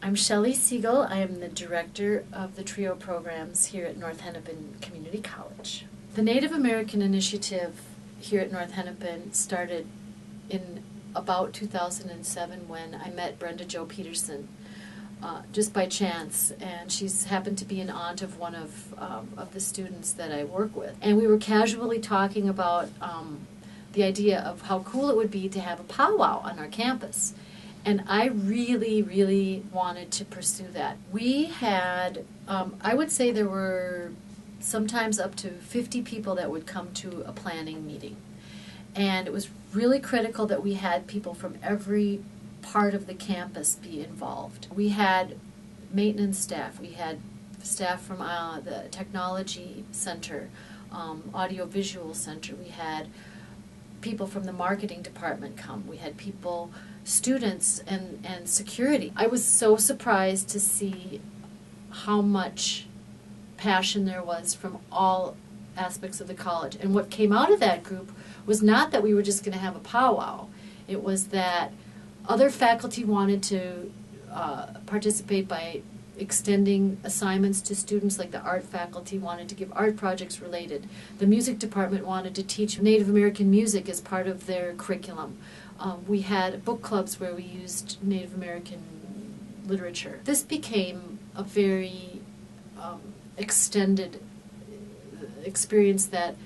I'm Shelly Siegel. I am the director of the TRIO programs here at North Hennepin Community College. The Native American Initiative here at North Hennepin started in about 2007 when I met Brenda Jo Peterson just by chance, and she's happened to be an aunt of one of the students that I work with. And we were casually talking about the idea of how cool it would be to have a powwow on our campus. And I really, really wanted to pursue that. We had, I would say there were sometimes up to 50 people that would come to a planning meeting. And it was really critical that we had people from every part of the campus be involved. We had maintenance staff, we had staff from the technology center, audiovisual center, we had people from the marketing department come, we had people, students and security. I was so surprised to see how much passion there was from all aspects of the college. And what came out of that group was not that we were just going to have a powwow. It was that other faculty wanted to participate by extending assignments to students, like the art faculty wanted to give art projects related. The music department wanted to teach Native American music as part of their curriculum. We had book clubs where we used Native American literature. This became a very extended experience that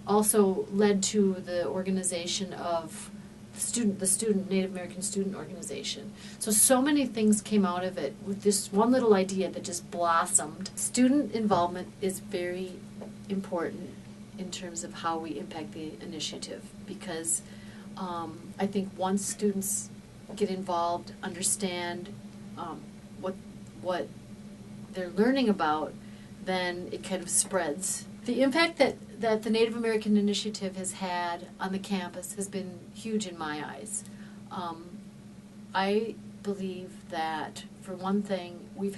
also led to the organization of the student Native American Student Organization. So many things came out of it with this one little idea that just blossomed. Student involvement is very important in terms of how we impact the initiative, because I think once students get involved, understand what they're learning about, then it kind of spreads. The impact that the Native American Initiative has had on the campus has been huge in my eyes. I believe that, for one thing, we've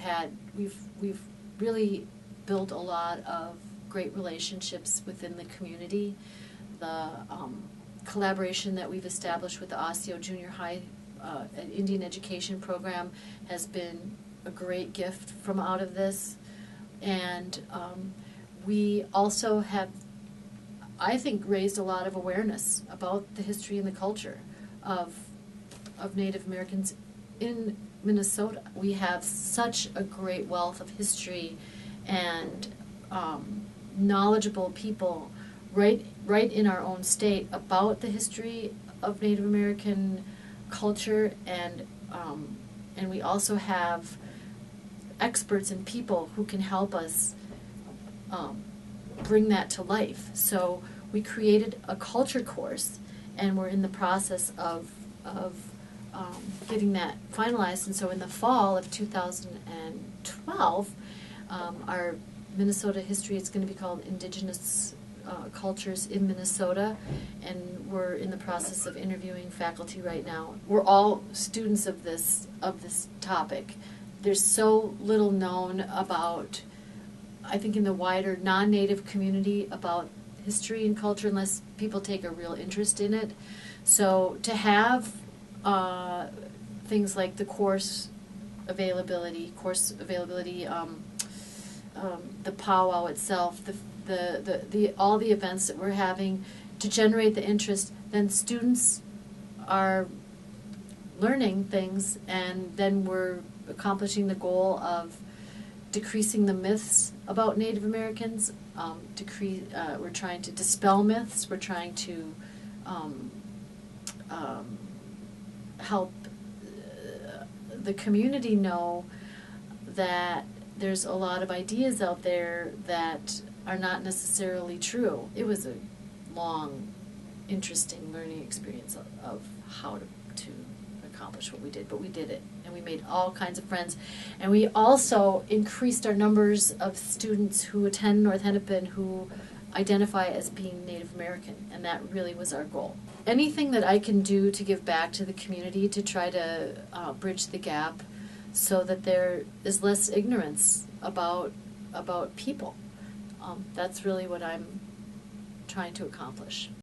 really built a lot of great relationships within the community. The collaboration that we've established with the Osseo Junior High Indian Education Program has been a great gift from out of this. And we also have, I think, raised a lot of awareness about the history and the culture of Native Americans in Minnesota. We have such a great wealth of history and knowledgeable people right in our own state about the history of Native American culture, and we also have experts and people who can help us bring that to life. So we created a culture course, and we're in the process of getting that finalized. And so in the fall of 2012, our Minnesota history is going to be called Indigenous Cultures in Minnesota, and we're in the process of interviewing faculty right now. We're all students of this topic. There's so little known about, I think, in the wider non-Native community about history and culture, unless people take a real interest in it. So to have things like the course availability, the powwow itself, all the events that we're having to generate the interest, then students are learning things, and then we're accomplishing the goal of decreasing the myths about Native Americans. We're trying to dispel myths. We're trying to help the community know that there's a lot of ideas out there that are not necessarily true. It was a long, interesting learning experience of how to accomplish what we did, but we did it, and we made all kinds of friends. And we also increased our numbers of students who attend North Hennepin who identify as being Native American, and that really was our goal. Anything that I can do to give back to the community to try to bridge the gap so that there is less ignorance about people, that's really what I'm trying to accomplish.